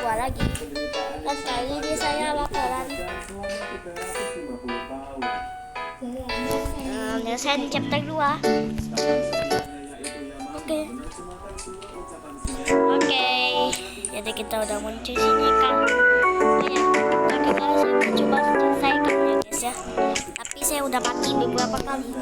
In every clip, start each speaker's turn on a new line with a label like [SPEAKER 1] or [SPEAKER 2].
[SPEAKER 1] 2 lagi. Dan kali ini saya bakalan nyelesain chapter 2. Oke, jadi kita udah muncul sini kan. Ya, tadi kali saya mencoba menyelesaikan ya guys ya, tapi saya udah mati beberapa kali.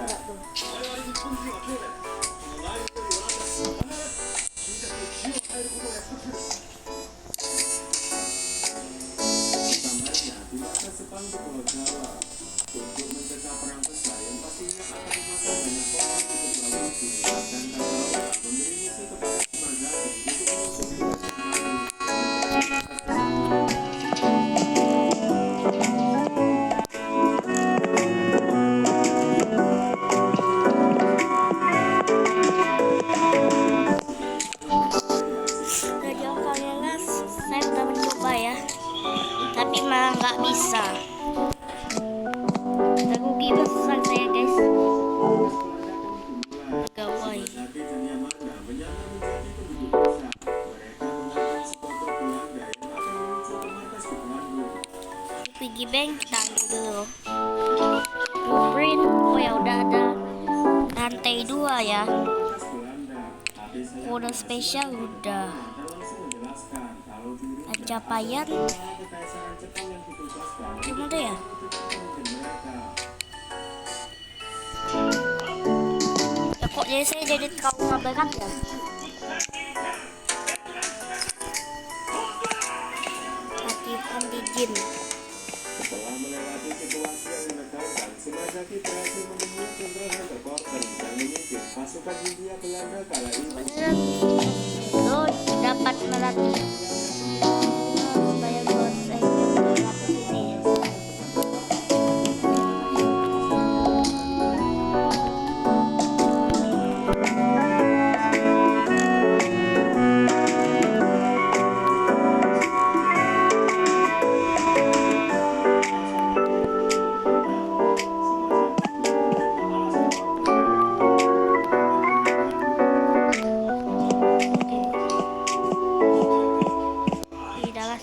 [SPEAKER 1] Tapi malah nggak bisa. Rugi besar saya guys. Gawai. Piggy bank kita ambil dulu. Blueprint, oh ya udah ada lantai 2 ya. Kode spesial udah. Pencapaian gimana ya? Ya kok jadi saya jadi trauma berat ya? Latihan di gym.
[SPEAKER 2] Setelah melewati situasi yang menegangkan, Shimasaki berhasil menemui Jenderal Hunter dan memimpin pasukan Hindia Belanda kala itu.
[SPEAKER 1] Lo dapat melatih.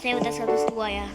[SPEAKER 1] Saya udah 102 ya.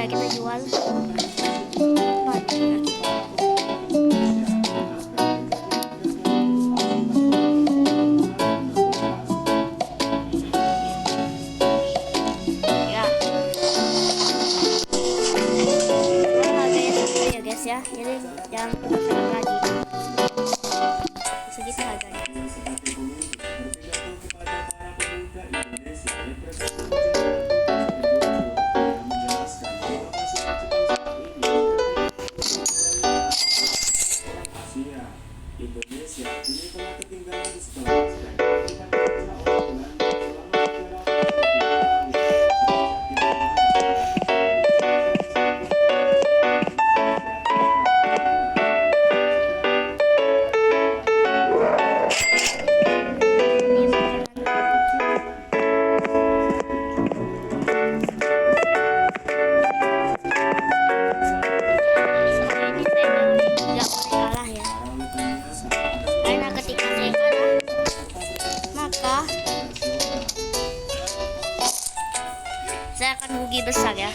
[SPEAKER 1] Kita jual ya guys ya, jadi jangan penasaran lagi. Segitu harganya.
[SPEAKER 2] Indonesia kini telah ketinggalan di sebelah aspek.
[SPEAKER 1] Saya akan rugi besar ya.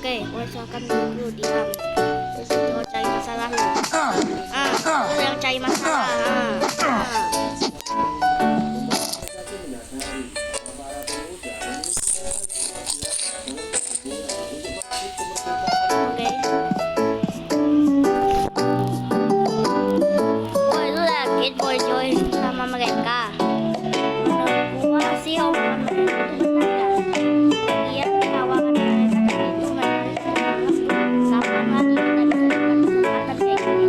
[SPEAKER 1] Oke, gue silakan dulu diam. Kau cari masalah lu. Lu yang cari masalah.
[SPEAKER 2] Organisasi menyadari bahwa para pemuda memiliki kemerdekaan
[SPEAKER 1] Oke. Boy, lu yakin boy join sama mereka? Menurut gua sih omongan mereka itu benar ya. Iya, tawaran mereka tadi itu mereka kapan lagi kita bisa dapat kesempatan kayak gini.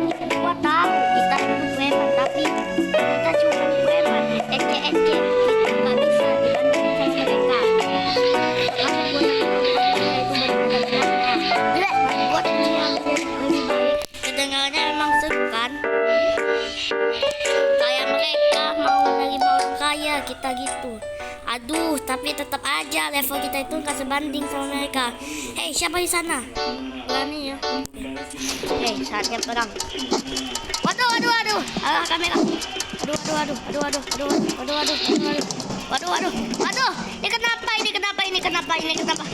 [SPEAKER 1] Dan gua tahu kita itu preman, tapi kita cuma preman, ece-ece, kita nggak bisa dibandingkan sama mereka. Maksud gua yang mereka itu benar-benar jelek, buat dunia lebih baik. Kedengarannya memang seru kan? Kayak mereka mau menerima orang kaya kita gitu. Aduh, tapi tetap aja level kita itu nggak sebanding sama mereka. Hei, siapa di sana? Berani ya? Hei, saatnya perang. Waduh, waduh, waduh, arah kamera. Waduh, waduh, waduh, waduh, waduh, waduh, waduh, waduh, waduh, waduh, waduh, waduh. Ini kenapa? Ini kenapa? Ini kenapa? Ini kenapa?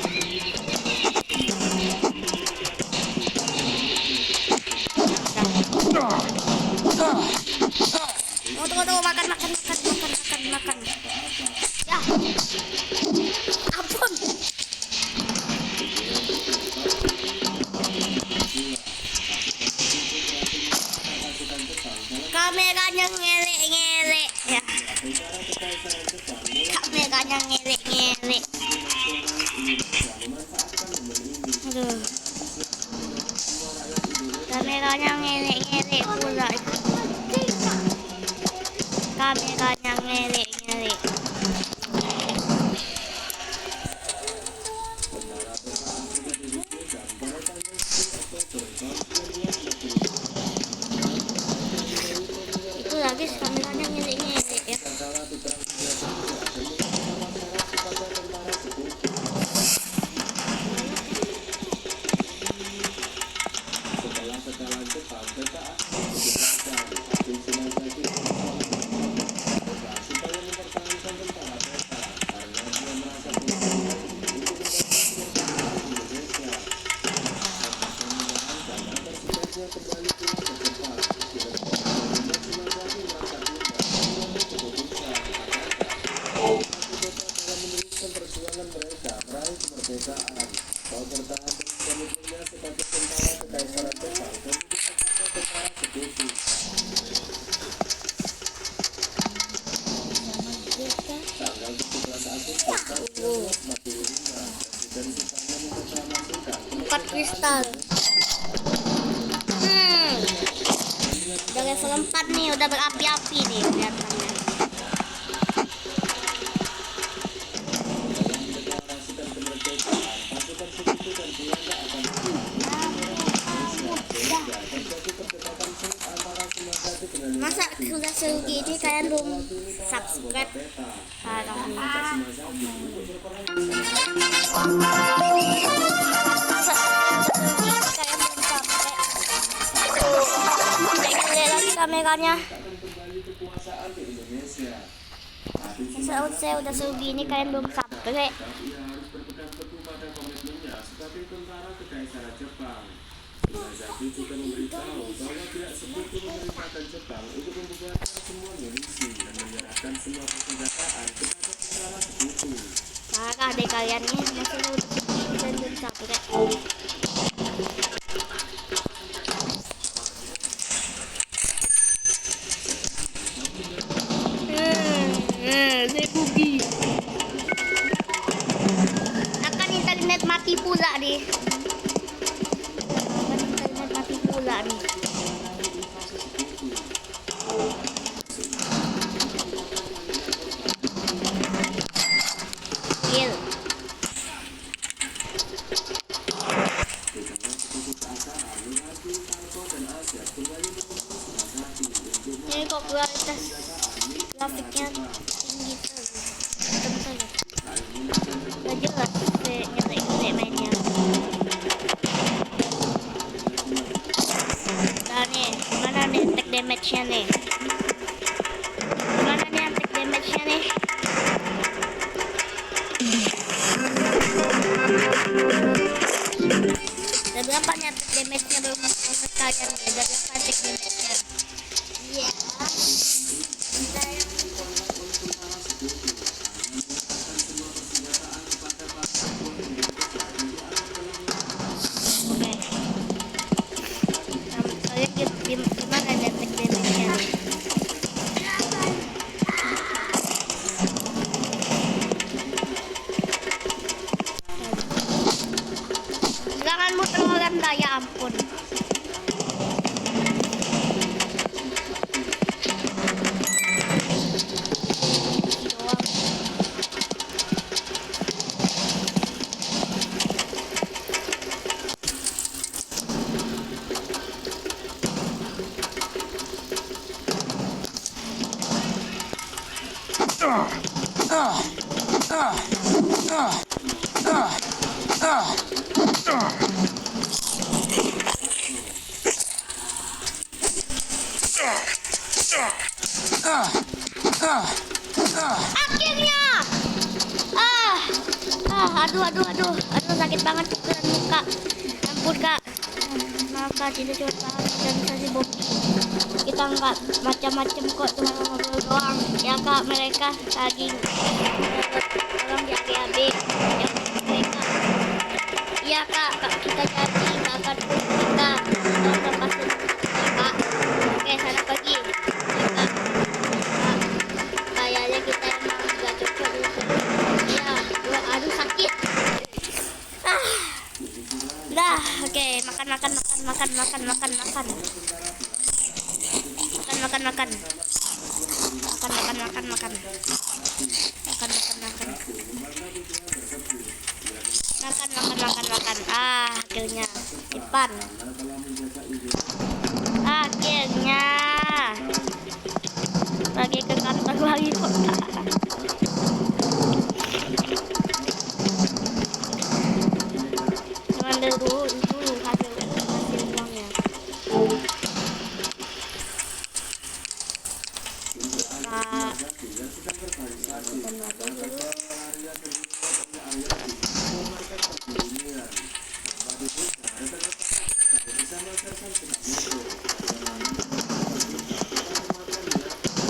[SPEAKER 1] Tunggu, makan. Ya, ampun. Kameranya ngelek ya. Kameranya ngelek. Aduh. Kameranya ngelek pula. Kameranya ngelek. Itu lagi kameranya ngelek ya.
[SPEAKER 2] setelah kekalahan Jepang supaya mempertahankan tentara peta karena dia merasa Indonesia agar sebaiknya kembali pulang ke Jepang. Dalam meneruskan perjuangan mereka meraih kemerdekaan, bahwa bertahan dengan komitmennya sebagai tentara kekaisaran Jepang dan tentara sekutu. Tanggal 17 Agustus tahun 1945, Presiden Soekarno memproklamasikan
[SPEAKER 1] Empat kristal. Udah level 4 nih, udah berapi-api nih kelihatannya.
[SPEAKER 2] mendeklarasikan kemerdekaan. Pasukan sekutu dan Belanda akan sehingga terjadi perdebatan sengit antara Sumatera dengan
[SPEAKER 1] Masa sudah seru gini kalian belum subscribe? Parah nih. Masa kalian belum sampai? Lihat lagi kameranya.
[SPEAKER 2] kembali kekuasaan di Indonesia.
[SPEAKER 1] Masa saya udah seru gini kalian belum sampai?
[SPEAKER 2] Tapi ia harus berpegang teguh pada komitmennya sebagai tentara kekaisaran Jepang. Nagasaki juga memberitahu bahwa pihak sekutu memerintahkan Jepang untuk membubarkan semua milisi dan menyerahkan semua persenjataan kepada tentara sekutu.
[SPEAKER 1] Parah deh kalian nih, maksudnya udah segini dan belum sampai. Bugi. Akan internet mati pula nih. Kill. Ini kok kualitas grafiknya tinggi terus. Gak jelas nyelek mainnya. Nah nih, mana nih attack damage-nya nih? Mana nih attack damage-nya nih? Berapa nih attack damage-nya belum sekalian nih? Dari attack damage-nya. Iya. Kita yang oke. Kalian gimana nih attack damage-nya nih? Seranganmu terlalu rendah, ya ampun. Akhirnya. Aduh, sakit banget pukulan muka. Ampun kak. Maaf kak, tidak cepat banget organisasi Bobby. Kita nggak macam-macam kok, cuma ngobrol doang. Ya kak, mereka lagi tolong jaga adik. Ya mereka. Iya kak, kita jadi nggak akan kita lepasin kak. Oke, sana pergi. Ya kak. Kayaknya kita emang nggak cocok dulu. Ya, aduh sakit. Dah, oke, makan. Makan. Akhirnya Ipan. Akhirnya lagi ke kantor lagi kok. Cuman dulu hasil uangnya.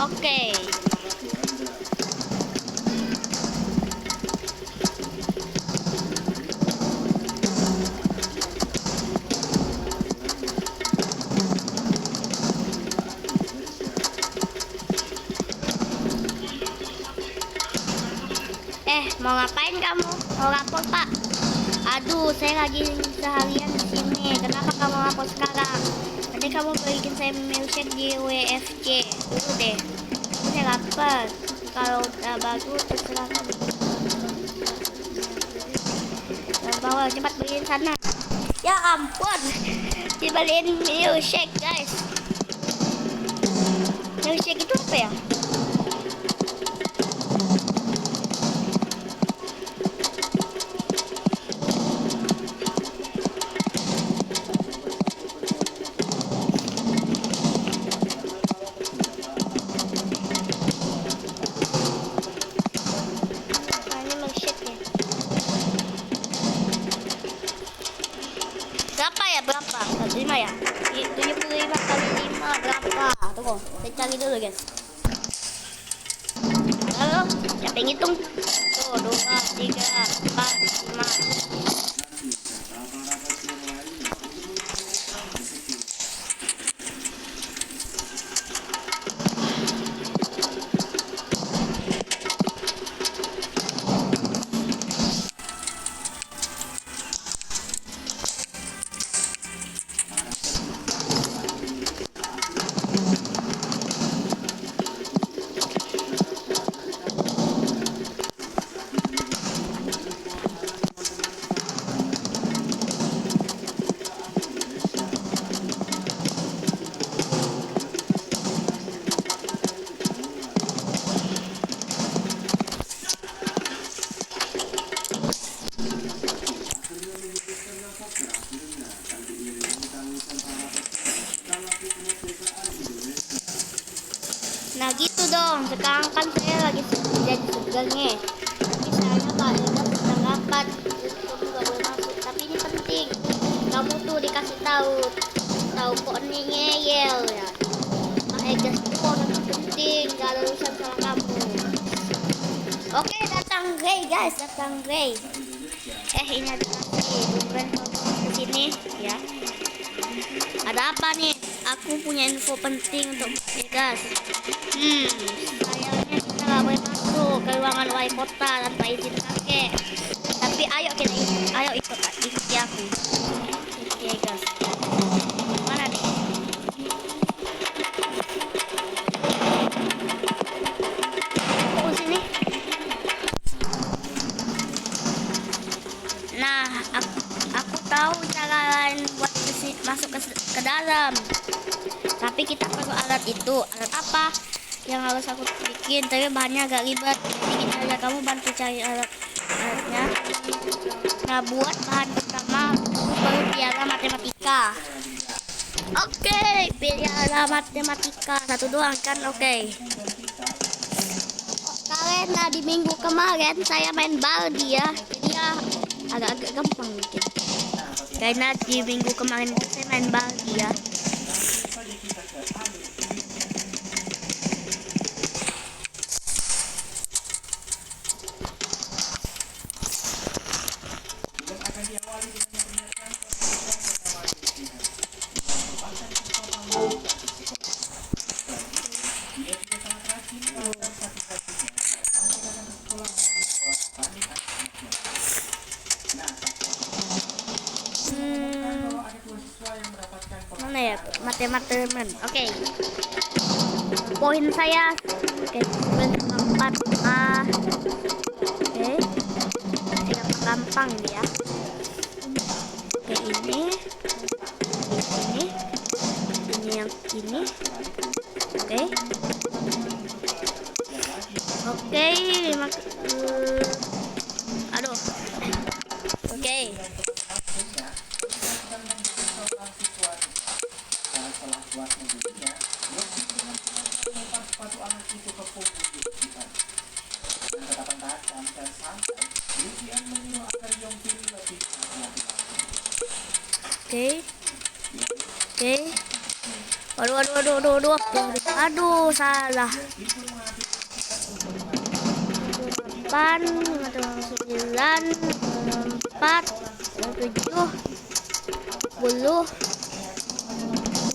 [SPEAKER 1] Oke. Mau ngapain kamu? Mau lapor pak? Aduh, saya lagi seharian di sini. Kenapa kamu lapor sekarang? Nanti kamu beliin saya milkshake di WFC dulu deh. Saya lapar. Kalau udah bagus terserah kamu. Bawa cepat beliin sana. Ya ampun, dibeliin milkshake guys. Milkshake itu apa ya? Berapa? 5 ya? 75 kali 5 berapa? Tunggu, saya cari dulu guys. Halo, siapa yang ngitung? Tuh, 2, 3, 4, 5. Nah gitu dong, sekarang kan saya lagi jadi segar nih. Tapi sayangnya Pak Eda sedang rapat, jadi kamu gak boleh masuk. Tapi ini penting, kamu tuh kasih tahu kok nih ngeyel ya. Kak Egas itu orang penting, gak ada urusan sama kamu. Oke, datang Ray guys, datang Ray. Ini ada bukan ke sini ya. Ada apa nih? Aku punya info penting untuk Egas. Sayangnya kita nggak boleh masuk ke ruangan wali kota tanpa izin kakek. Tapi ayo ikuti aku. Oke guys. Mana nih? Oh sini. Nah, aku tahu cara lain buat masuk ke dalam. Tapi kita perlu alat itu. Alat apa? Yang harus aku bikin, tapi bahannya agak ribet. Jadi kita aja kamu bantu cari alatnya. Nah, buat bahan pertama baru piala matematika. Oke, piala matematika satu doang kan? Oke. Karena di minggu kemarin saya main Baldi ya, jadi ya agak-agak gampang mungkin. Karena di minggu kemarin itu saya main Baldi ya. Mana ya matematika? Oke. Poin saya poin 4A. Oke. Gampang ya. Oke, ini yang ini. Oke, aduh. Oke. Oke. Aduh, salah. 8, 9, 4, 7, 10,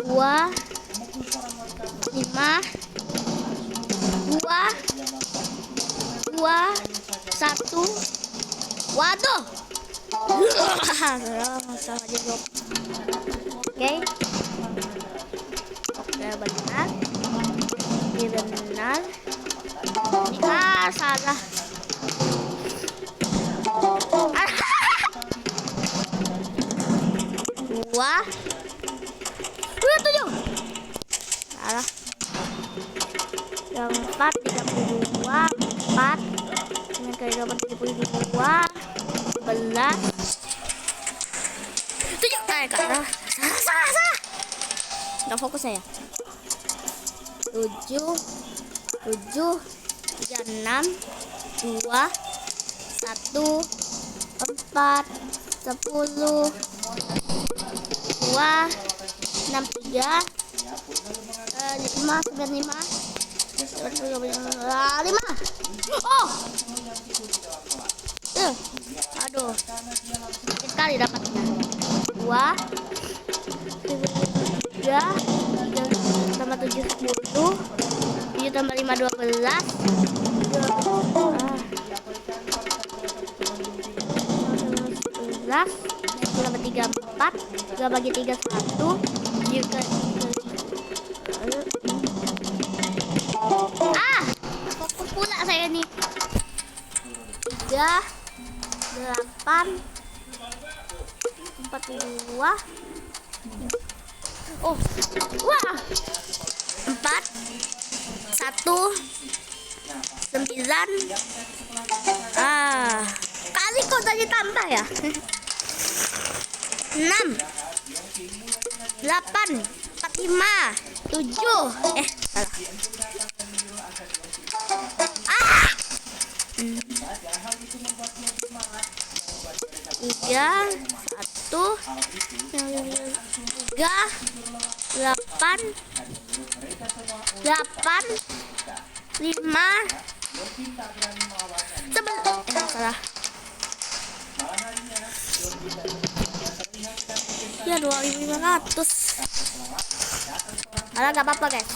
[SPEAKER 1] 2, 5, 2, 1. Waduh. Salah jawab. Oke. Benar. Salah. Dua 7. Salah. Yang 4 32, 4 dengan kali 32, 11, 7. Salah. Nggak fokus saya. 7, 3, 6, 2, 1, 4, 10, 2, 6, 3, 5, 9, 5, 5. Oh, aduh, sedikit kali dapatnya. 2, 3 tambah 7 10, 7 tambah 5 12, 11, 10 tambah 3 4, 3 bagi 3 1, 7 fokus pula saya nih. 3, 8, 42. Oh, wah, 4, 1, 9. Kali kok tadi tambah ya? 6, 8, 45, 7. Salah. 3, 1, 8, 5, 11. Salah. Ya 2.500. Alah, gak apa-apa guys.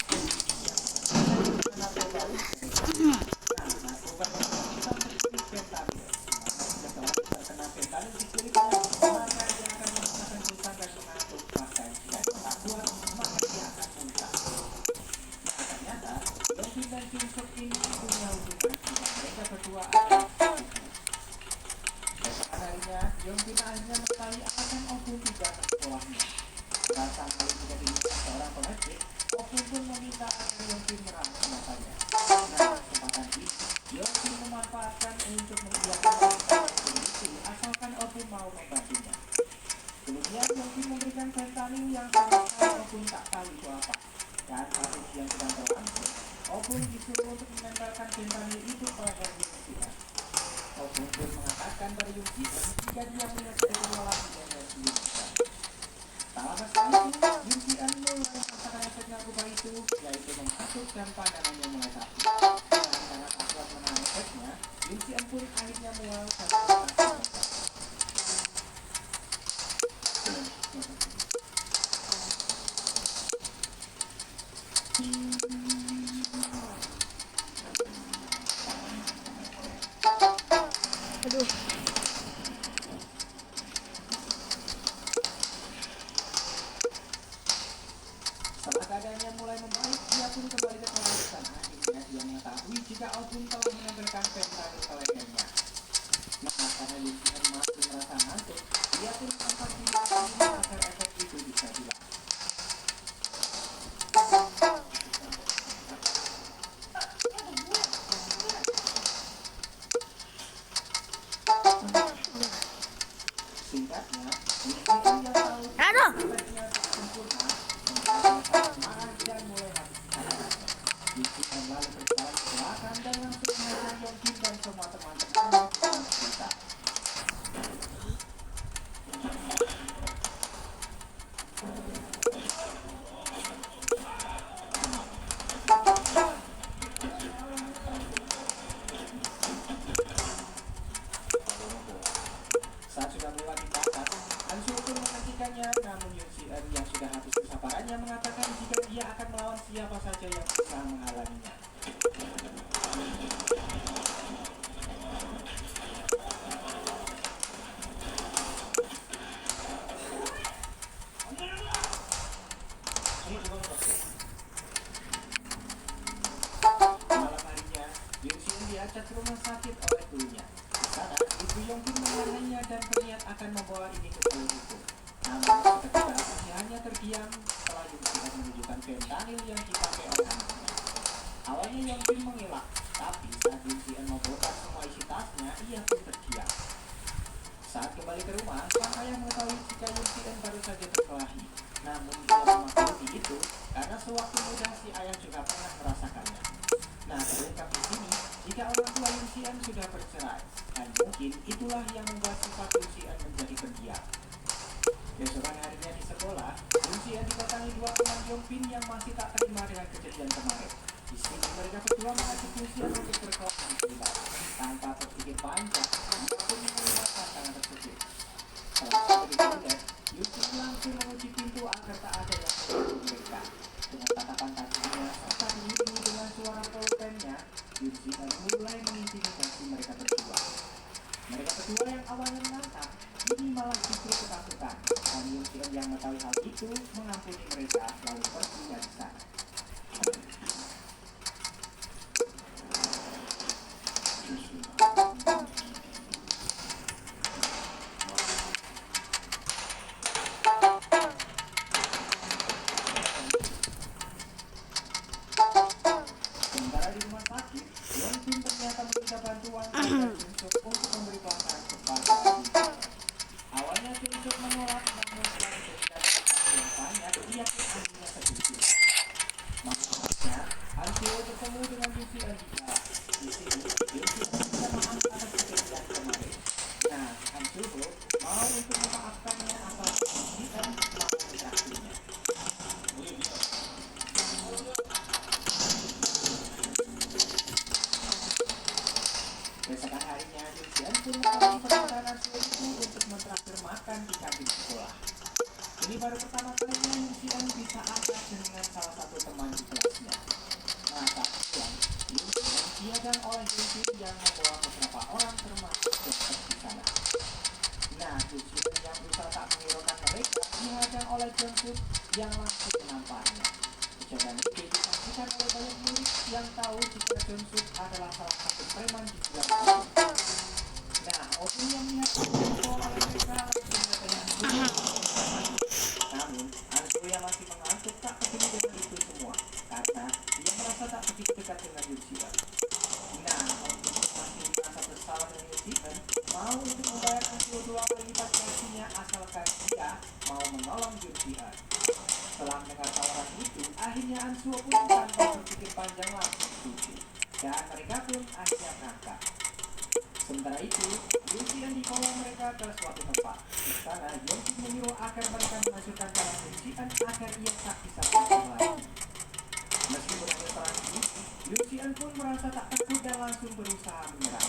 [SPEAKER 2] Yongkin akhirnya mengetahui alasan Obun tidak ke sekolahnya. Rasa malu tidak diminta seorang pengecek, Obun pun meminta agar Yongkin merawat matanya. Nah, kesempatan ini Yongkin memanfaatkan untuk mengiyakan Obun itu asalkan Obun mau membantunya. Kemudian Yongkin memberikan fentanyl yang sama sekali Obun tak tahu itu apa. Dan satu yang sedang berlangsung, Obun disuruh untuk menempelkan fentanyl itu ke leher Yongkin. Obun pun mengatakan pada Yongkin jika dia melihat kejadian dengan Yongkin. Tak lama sekali Yongkin mulai merasakan efek narkoba itu, yaitu mengantuk dan pandangannya mulai sakit. Dan karena tak kuat menahan efeknya, Yongkin pun akhirnya mulai sakit.
[SPEAKER 1] Aduh.
[SPEAKER 2] Setelah keadaannya mulai membaik, dia pun kembali ke kelas dan akhirnya dia mengetahui jika Obun telah menempelkan fentanyl ke lehernya. Nah, karena Yongkin masih merasa ngantuk, dia pun tampak tidak ingin agar efek itu bisa hilang. Singkatnya, Yongkin yang tahu
[SPEAKER 1] Aduh.
[SPEAKER 2] efeknya tak sempurna, merasa marah dan mulai habis akal. Yongkin lalu berjalan ke belakang dan langsung mengajak Yongkin dan semua teman-temannya dalam cerita. Saat sudah melewati batas, Anshu pun menghentikannya, namun Yongkin yang sudah habis kesabarannya mengatakan jika dia akan melawan siapa saja yang berusaha menghalanginya. Malam harinya, Yongkin diajak ke rumah sakit oleh gurunya. Di sana, ibu Yongkin mengenainya dan berniat akan membawa ini ke jalur hukum. Namun, seketika dia hanya terdiam setelah Yongkin menunjukkan fentanyl yang dipakai oleh anaknya. Awalnya Yongkin mengelak, tapi saat Yongkin membongkar semua isi tasnya, ia pun terdiam. Saat kembali ke rumah, sang ayah mengetahui jika Yongkin baru saja berkelahi. Namun dia memaklumi itu karena sewaktu muda si ayah juga pernah merasakannya. Nah, terungkap di sini jika orang tua Yongkin sudah bercerai, dan mungkin itulah yang membuat sifat Yongkin menjadi pendiam. Besokan harinya di sekolah, Yongkin didatangi dua teman Yongkin yang masih tak terima dengan kejadian kemarin. Di sini mereka berdua mengajak Yongkin untuk berkelahi di sekitar. Tanpa berpikir panjang, dia pun mengeluarkan tangan tersebut. Setelah sampai di toilet, Yongkin langsung mengunci pintu agar tak ada yang mengganggu mereka. Dengan tatapan kakinya serta diiringi dengan suara pulpennya, Yongkin mulai mengintimidasi mereka berdua. Mereka berdua yang awalnya menantang, kini malah justru ketakutan. Dan Yongkin yang mengetahui hal itu mengampuni mereka lalu pergi dari sana. Sementara di rumah sakit, Yongkin ternyata meminta bantuan kepada Junsuk untuk memberi pelanggan kepada Yongkin. Awalnya Junsuk menolak, namun setelah diberikan informasi yang banyak, dia pun akhirnya setuju. Maksudnya, Anshu bertemu dengan Yongkin di jalan. Di sini, Yongkin meminta maaf atas kejadian kemarin. Nah, Anshu mau untuk memaafkannya atas Yongkin telah menerakinya.
[SPEAKER 3] makan di kantin sekolah. Ini baru pertama kalinya Yunsian bisa akrab dengan salah satu teman di kelasnya. Nah, saat pulang, Yunsian dihadang oleh Yunsian yang membawa beberapa orang termasuk dokter di sana. Nah, Yunsian yang berusaha tak menghiraukan mereka dihadang oleh Jungkook yang langsung menampaknya. Kejadian ini disaksikan oleh banyak murid yang tahu jika Jungkook adalah salah satu preman di dalam itu. Nah, Obin yang melihat bahwa mereka langsung katanya namun, Anso yang masih mengantuk tak peduli dengan itu semua karena dia merasa tak begitu dekat dengan Yunsian. Nah, Obin masih merasa bersalah dengan Yunsian, mau untuk membayar Anso 2 kali lipat gajinya asalkan dia mau menolong Yunsian. Setelah mendengar tawaran itu, akhirnya Anso pun tanpa berpikir panjang langsung setuju dan mereka pun akhirnya berangkat. Sementara itu, Yunsian dibawa mereka ke suatu tempat. Di sana, Yunsian menyuruh agar mereka menghancurkan jalan Yunsian agar ia tak bisa pulang lagi. Meski berada perang ini, Yunsian pun merasa tak takut dan langsung berusaha menyerang.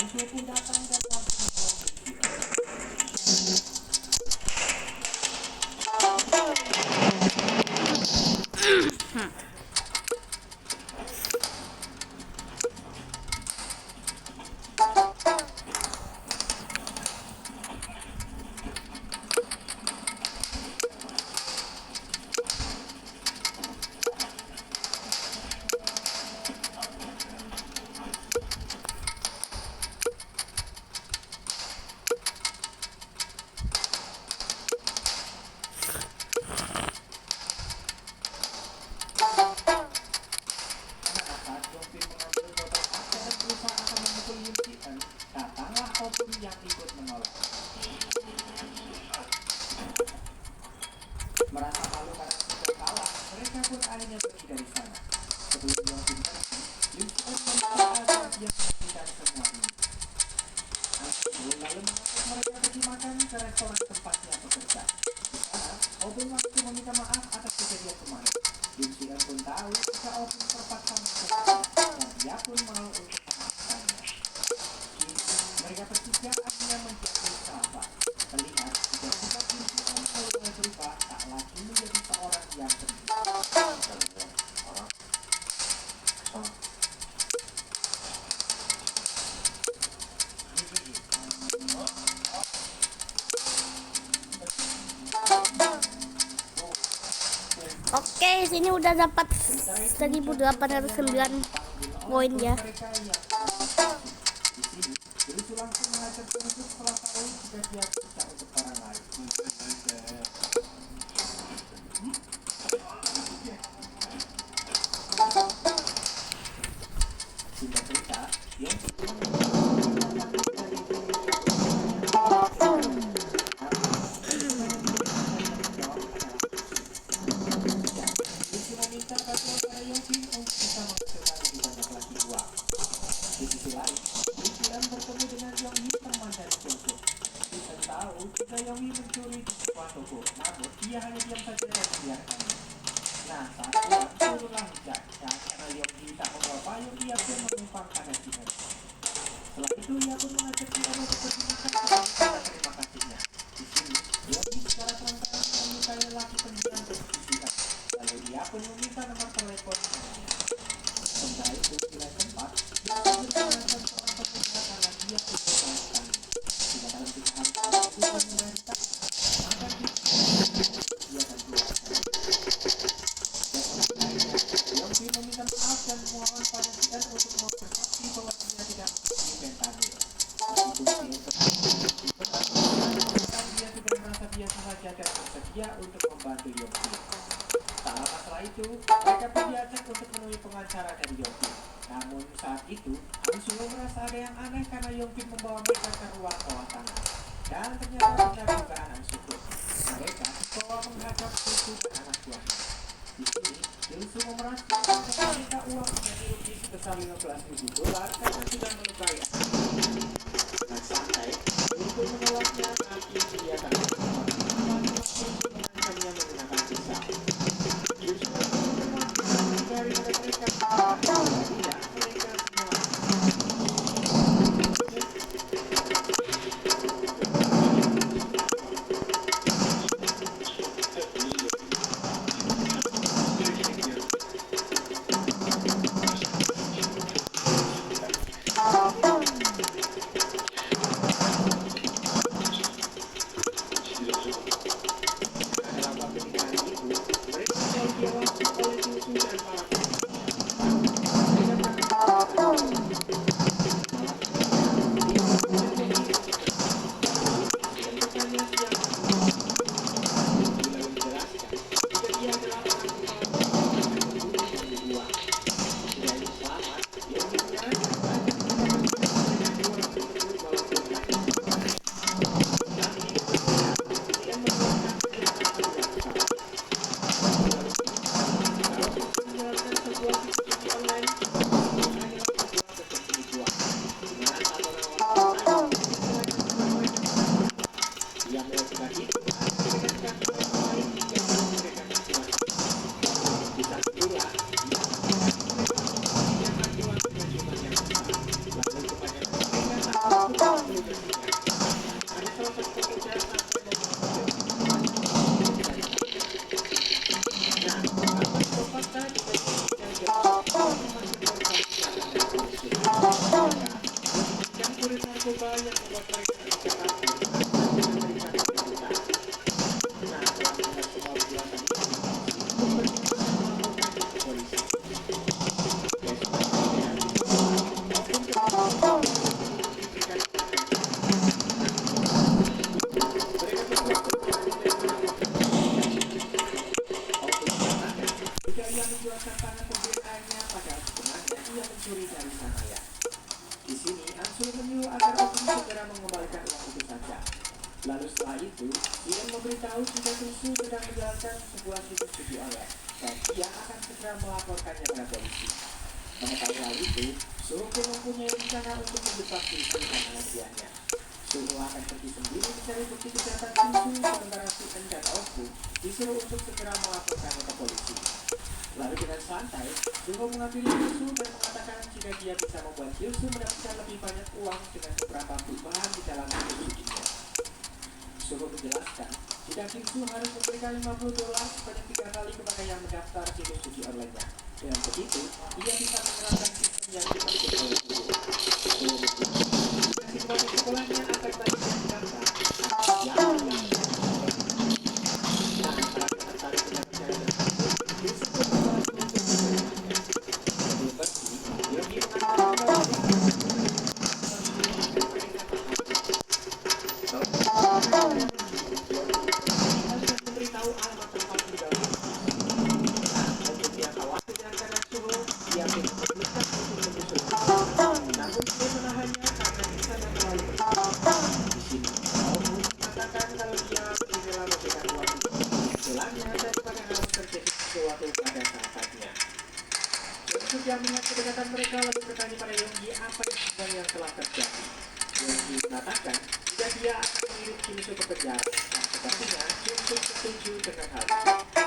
[SPEAKER 3] Anso pun datang dan langsung menolong Yunsian. Datanglah Obin yang ikut menolong. Merasa malu karena sudah kalah, mereka pun akhirnya pergi dari sana. Sebelum Yunsian pergi, Yunsian meminta agar dia menghentikan semua ini. Anso lalu mengajak mereka pergi makan ke restoran tempatnya bekerja. Di sana, Obin langsung meminta maaf atas kejadian kemarin. Yunsian pun tahu jika Obin terpaksa melakukannya dan dia pun mau untuk memaafkannya. Mereka bertiga akhirnya menjadi sahabat. Terlihat jika sikap Yunsian mulai berubah, tak lagi menjadi seorang yang pendiam.
[SPEAKER 1] Oke, sini udah dapat 1809 poin ya.
[SPEAKER 3] Mereka yang di sini, Yunsian langsung mengajak Jungkook setelah tahu jika dia bisa untuk orang lain. Singkat cerita, Yunsian meminta bantuan pada Yunsian untuk bisa menghasilkan lebih banyak lagi uang. Di sisi lain, Yunsian bertemu dengan Yonghi, teman dari Jungkook. Yunsian tahu jika Yonghi mencuri di sebuah toko, namun dia hanya diam saja dan membiarkannya. Nah, saat pulang, turunlah hujan, dan karena Yonghi tak membawa payung, ia pun menumpang pada Jihan. Setelah itu, ia pun mengajak Jihan untuk pergi makan sebagai tanda terima kasihnya. Di sini, Yonghi secara terang-terangan meminta lelaki pendiam untuk Jihan. Lalu dia pun meminta nomor telepon temannya. Sementara itu, di lain tempat, dia pun berkenalan seorang pemuda karena dia ikut sekali. Jika dalam 3 hari itu pun menderita, maka dia akan keluar. Yonghi meminta maaf dan memohon pada Jihan untuk mau bersaksi bahwa dia tidak memiliki fentanyl. Meskipun dia sudah merasa biasa saja dan bersedia untuk membantu Yonghi. Tak lama setelah itu, mereka pun diajak untuk menemui pengacara dari Yonghi. Namun saat itu, Anso merasa ada yang aneh karena Yonghi membawa mereka ke ruang bawah tanah. Dan ternyata benar dugaan Anso. Mereka dibawa menghadap suku dan anak buahnya. Di sini, Yusuf memeraskan meminta uang menjadi rugi sebesar $15.000 karena sudah melukai anak. Dengan santai, Yusuf menolaknya tapi dia tak berubah. Yusuf mengancamnya menggunakan pisau. Yusuf menghindari mereka tidak mereka semua. Dalam waktu pernikahan itu, mereka selalu diawasi oleh Yusuf dan para Di sini, Ansel menyuruh agar Opung segera mengembalikan uang itu saja. Lalu setelah itu, ia memberitahu jika Yusuf sedang menjalankan sebuah situs judi online dan ia akan segera melaporkannya pada polisi. Mengetahui hal itu, Suhu pun mempunyai rencana untuk menjebak Yusuf dan anak-anaknya. Suhu akan pergi sendiri mencari bukti kejahatan Yusuf sementara Suhen dan Opung disuruh untuk segera melaporkannya ke polisi. Lalu dengan santai, Suho mengambil Yusuf dan mengatakan jika dia bisa membuat Yusuf mendapatkan lebih banyak uang dengan beberapa perubahan di dalam situs judinya. Suho menjelaskan jika Yusuf harus memberikan $50 sebanyak 3 kali kepada yang mendaftar situs judi online-nya. Dengan begitu, ia bisa menerapkan sistem yang dimaksud oleh Suho. Suho menjelaskan jika situasi sekolahnya akan banyak yang mendaftar. Yang melihat kedekatan mereka lalu bertanya pada Yonggi apa yang sebenarnya telah terjadi. Yonggi mengatakan jika dia akan mengirim Yusuf ke penjara dan sepertinya Yusuf setuju dengan hal itu.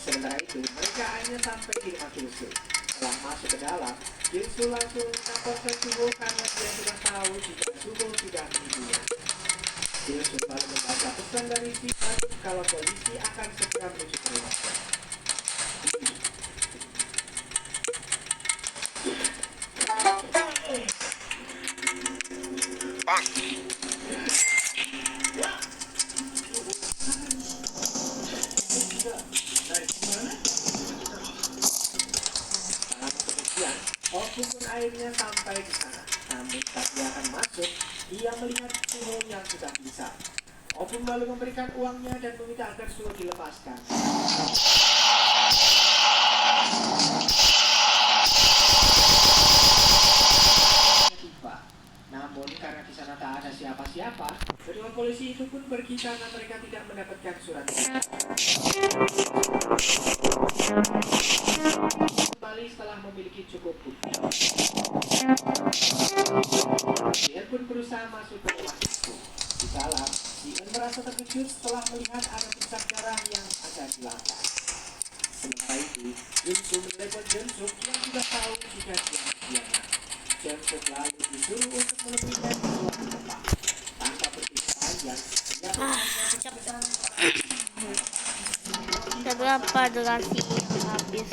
[SPEAKER 3] Sementara itu mereka hanya sampai di rumah Yusuf. Setelah masuk ke dalam, Yusuf langsung melaporkan Suho karena dia sudah tahu jika Suho sudah menipunya. Yusuf lalu membaca pesan dari Sivan kalau polisi akan segera menuju ke rumahnya. Opung pun akhirnya sampai di sana. Namun saat dia akan masuk, ia melihat Suho yang sudah bisa. Opung lalu memberikan uangnya dan meminta agar Suho dilepaskan. Namun karena di sana tak ada siapa-siapa, kedua polisi itu pun pergi karena mereka tidak mendapatkan surat. putih. Ian pun berusaha masuk ke rumah itu. Di dalam, Ian merasa terkejut setelah melihat ada bercak darah yang ada di lantai. Sementara itu, Yun-soo menelepon Jeon-suk yang sudah tahu jika dia berkhianat. Jeon-suk lalu disuruh untuk menemuinya di suatu tempat. Tanpa berpikir panjang, dia bertanya ke sana.
[SPEAKER 1] Berapa durasi yang habis?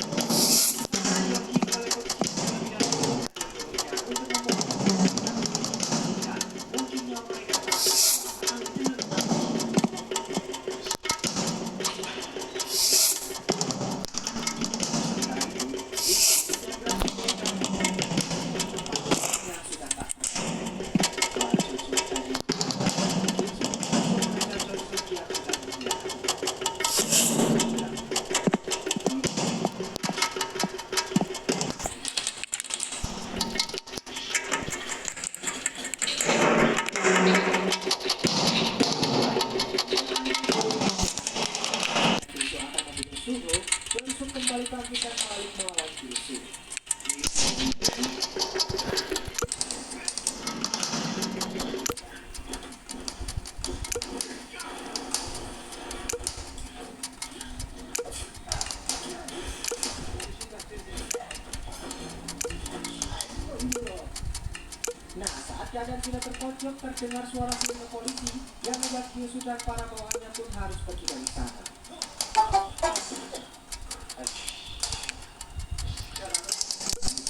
[SPEAKER 3] Jeon-suk kembali bangkit dan balik melawan Yun-soo. Nah, saat keadaan sudah terpojok, terdengar suara sirene polisi yang membuat Yun-soo dan para bawahannya pun harus pergi dari sana.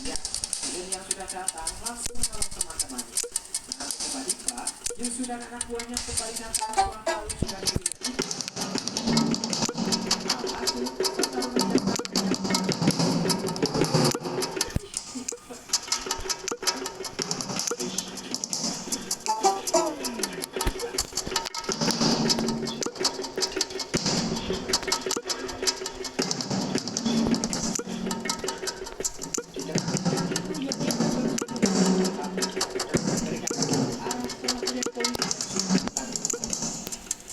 [SPEAKER 3] Ya, Yun yang sudah datang langsung menolong teman-temannya. Nah, tiba-tiba, Yun-soo dan anak buahnya kembali datang setelah tahu sudah dirinya. Alhasil, pertarungan yang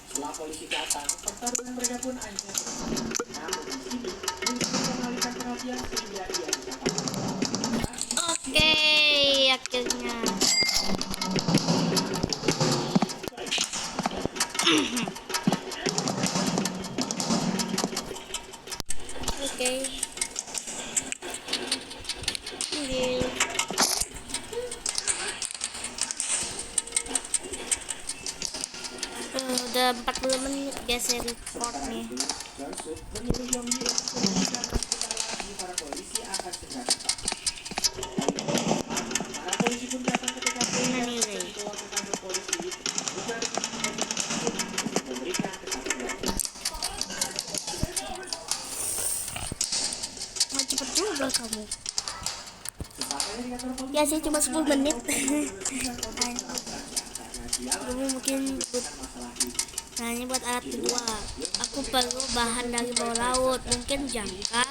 [SPEAKER 3] setelah polisi datang, pertarungan mereka pun akhirnya berakhir. Namun di sini, Yun-soo mengalihkan perhatian sehingga ia ditangkap.
[SPEAKER 1] Oke, akhirnya. Oke. Ini. Udah 40 menit guys ya record nih.
[SPEAKER 3] Jeon-suk menyuruh Yeon-hee untuk pergi dan sebentar lagi para polisi akan segera datang. Para polisi pun datang ke TKP dan dibawa ke kantor polisi. Juga memberikan kesaksian.
[SPEAKER 1] Mau cepet juga kamu.
[SPEAKER 3] Sesampainya di kantor polisi,
[SPEAKER 1] Ya sih cuma 10 menit. Kamu mungkin nah ini buat alat kedua. Aku perlu bahan dari bawah laut, mungkin jangkar,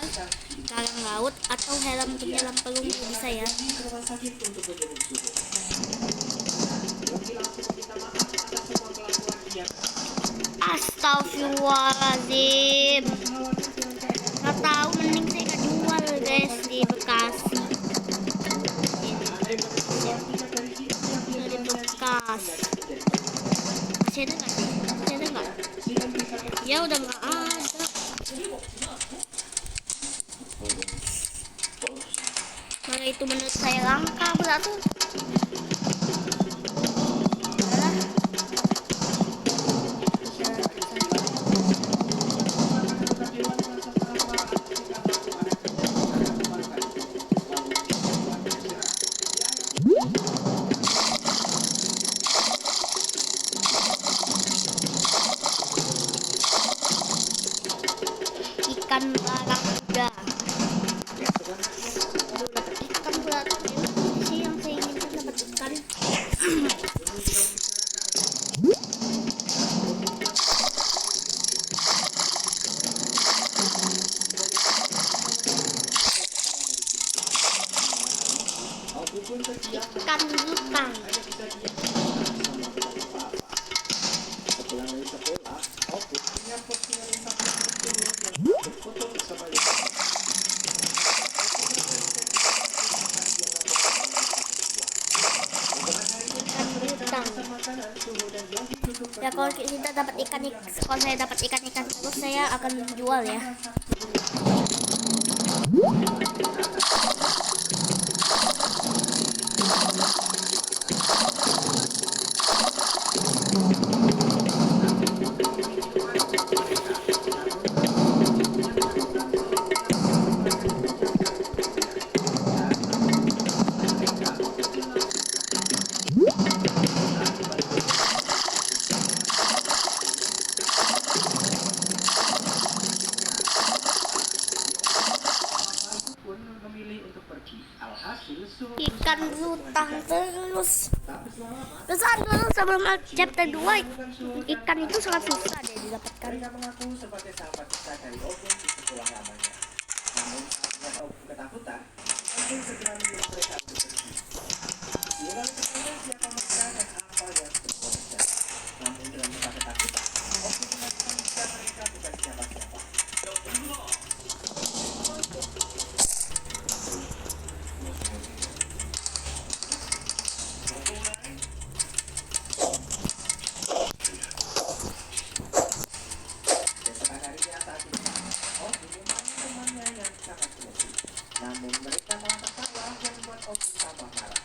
[SPEAKER 1] karang laut, atau helm penyelam peluru bisa ya.
[SPEAKER 3] di rumah sakit untuk menjenguk suhu. Yeon-hee langsung meminta maaf atas semua kelakuan dia.
[SPEAKER 1] Astagfirullahaladzim. Gak tahu mending saya gak jual guys di Bekasi. Ini di bekas. Masih ada nggak sih? Masih ada nggak? Ya udah nggak ada. Maka itu menurut saya langka berarti. Alah. Ikan barakuda. Dapat ikan berarti sih yang saya inginkan dapat ikan. Ikan gutang.
[SPEAKER 3] Sepulang dari sekolah, Opus punya postingan Instagram yang berfoto bersama
[SPEAKER 1] Ya kalau kita dapat ikan, kalau saya dapat ikan terus saya akan jual ya.
[SPEAKER 3] pun memilih untuk pergi. Alhasil Suho
[SPEAKER 1] Ikan lutang terus.
[SPEAKER 3] tapi selama
[SPEAKER 1] Pesan dulu sebelum chapter 2, ikan itu sangat susah deh didapatkan.
[SPEAKER 3] mereka mengaku sebagai sahabat dekat dari Ogun di sekolah lamanya. Namun saat melihat Ogun ketakutan, Ogun segera menyuruh mereka untuk pergi. Dia lalu bertanya siapa mereka dan apa yang sedang terjadi. Namun dengan muka ketakutan, Ogun mengatakan jika mereka bukan siapa-siapa. Keesokan harinya saat itu, Ogun menemani temannya yang sangat emosi. Namun mereka malah tertawa yang membuat Ogun tambah marah.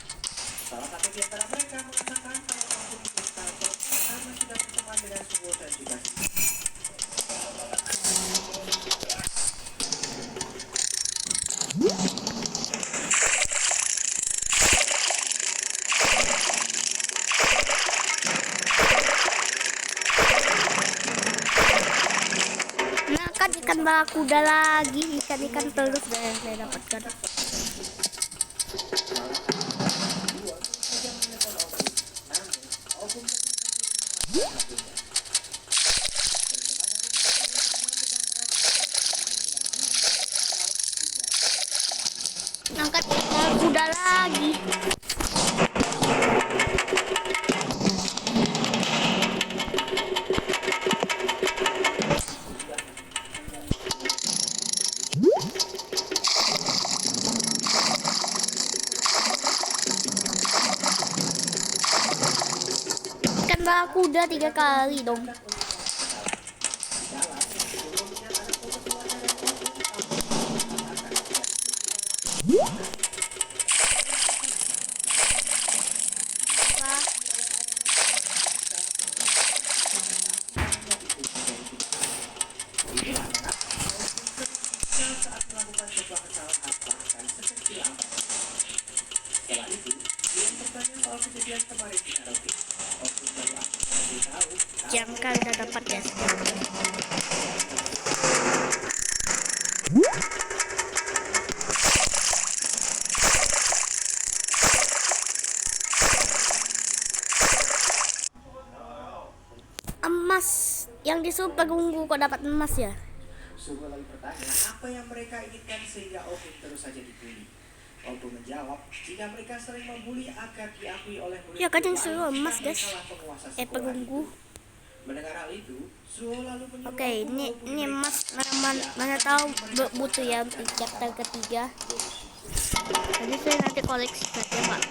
[SPEAKER 3] Salah satu di antara mereka mengatakan kalau Ogun itu takut karena sudah berteman dengan Suho dan juga Shiki.
[SPEAKER 1] Nah kan ikan barakuda lagi, ikan-ikan terus deh yang saya dapatkan. Angkat barakuda lagi. Ikan barakuda 3 kali dong.
[SPEAKER 3] Saat melakukan sebuah kesalahan bahkan sekecil apa. Setelah itu, dia bertanya soal kejadian kemarin di karaoke. Ogun baru akhirnya memberitahu
[SPEAKER 1] Jangka udah dapat ya sekarang. Emas yang disuruh perunggu kok dapat emas ya?
[SPEAKER 3] Suho lalu bertanya apa yang mereka inginkan sehingga Ogun terus saja dibully. Ogun menjawab jika mereka sering membuli agar diakui oleh murid
[SPEAKER 1] Ya, kan yang
[SPEAKER 3] lain
[SPEAKER 1] suruh emas,
[SPEAKER 3] jika
[SPEAKER 1] guys.
[SPEAKER 3] merekalah penguasa sekolah
[SPEAKER 1] Perunggu.
[SPEAKER 3] itu. Mendengar hal itu, Suho lalu menyuruh
[SPEAKER 1] Oke, ini
[SPEAKER 3] Ogun
[SPEAKER 1] emas mana tahu butuh ya untuk chapter ketiga. Jadi saya nanti koleksi saja Pak.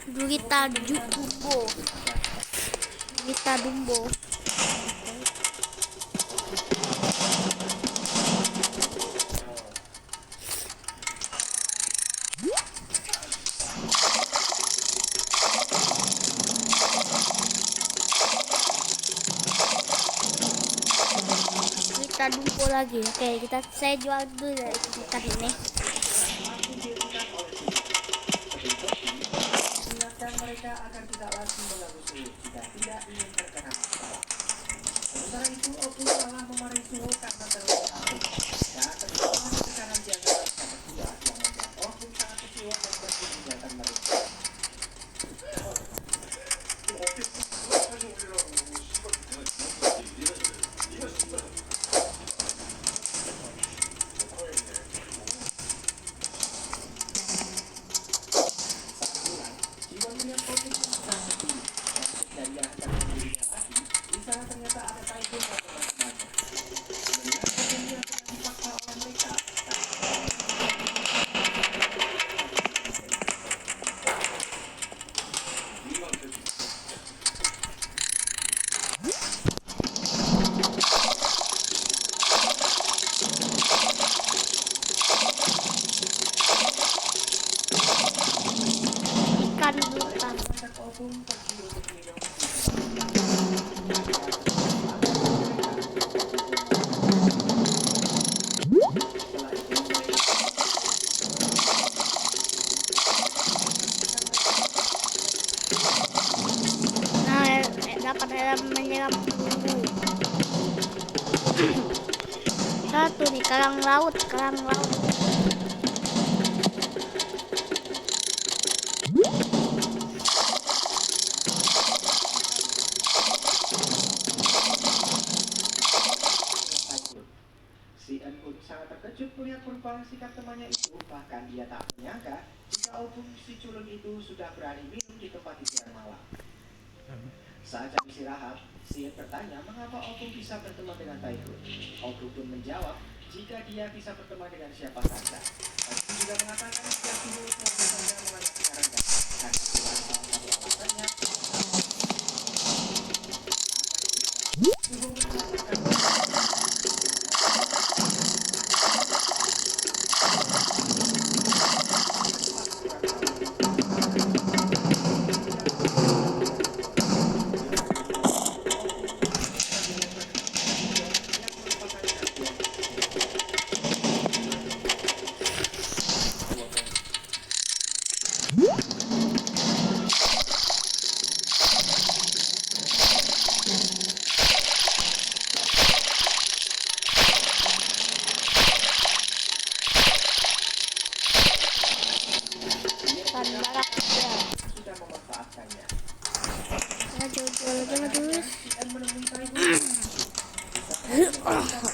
[SPEAKER 1] Gurita Dumbo. Gurita Dumbo. Gurita Dumbo lagi. Oke, saya jual dulu ya ikan ini.
[SPEAKER 3] mengingatkan mereka agar tidak lagi mengganggu Suho jika tidak ingin terkena masalah. Sementara itu, Ogun malah memarahi Suho karena terlalu aktif dan terjadi tekanan di antara mereka berdua yang membuat Ogun sangat kecewa dan pergi meninggalkan mereka. pun pergi untuk minum. Setelah itu mereka
[SPEAKER 1] Nah, dapat helm menyelam peluru. Satu nih, karang laut, karang laut.
[SPEAKER 3] Si Enun sangat terkejut melihat perubahan sikap temannya itu. Bahkan dia tak menyangka jika Obung si culun itu sudah berani minum di tempat hiburan malam. Saat jam istirahat, Si En bertanya mengapa Obung bisa berteman dengan Taikun. Obung pun menjawab jika dia bisa berteman dengan siapa saja. Taikun juga mengatakan setiap minggu mobil saja mengajaknya rendah. Karena itulah salah satu alasannya. Obung mengatakan
[SPEAKER 1] Kan barak ya.
[SPEAKER 3] sudah memanfaatkannya.
[SPEAKER 1] Aduh, terus.
[SPEAKER 3] Si En menemui Taikun. Agar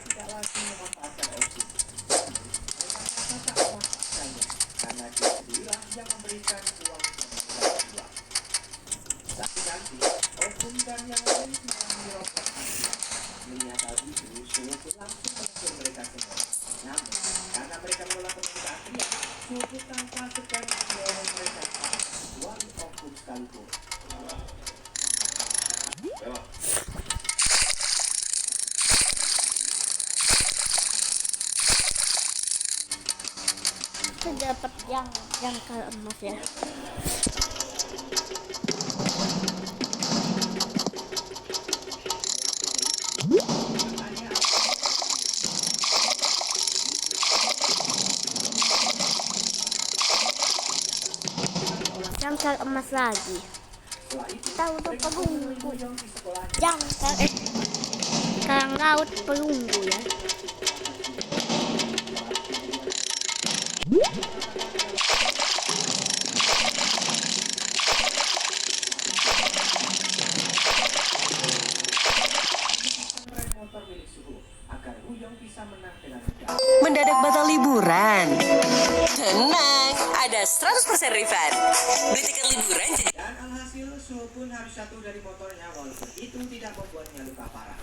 [SPEAKER 3] tidak lagi memanfaatkan opsi. Mereka tak memanfaatkannya karena dia sendirilah yang memberikan uang kepada kedua. Tapi nanti Obung dan yang lain malah menyerobot Asia. Melihat hal itu, Suho pun langsung menegur mereka semua. Namun, karena mereka menolak meminta Asia, Suho pun tanpa segan mendorong mereka kecuali Obung sekalipun.
[SPEAKER 1] Itu dapat yang kalau emas ya. Yang kalau emas lagi. Tahu tuh perunggu. Yang karang laut perunggu ya.
[SPEAKER 3] Motor milik Suho agar Wuyong bisa menang dengan mudah.
[SPEAKER 4] Mendadak batal liburan. Tenang, ada 100% refund. Beli tiket liburan jadi
[SPEAKER 3] Dan alhasil Suho pun harus jatuh dari motornya walaupun itu tidak membuatnya luka parah.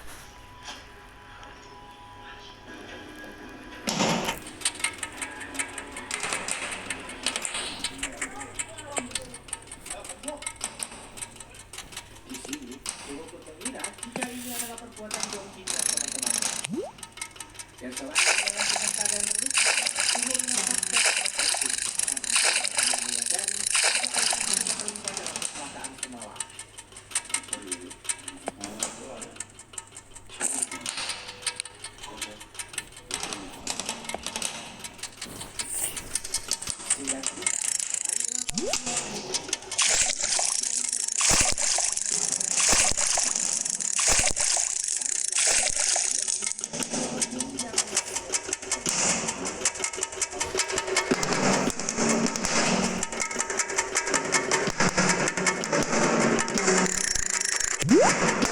[SPEAKER 3] Di sini, Suho pun mengira jika ini adalah perbuatan Yongki dan teman-temannya. Dan setelah menjelaskan dengan keadaan terluka, Suho menapaskan perspektif karena dia menyadari jika ini terlibat dalam kecelakaan semalam. Singkat cerita,
[SPEAKER 4] Woo!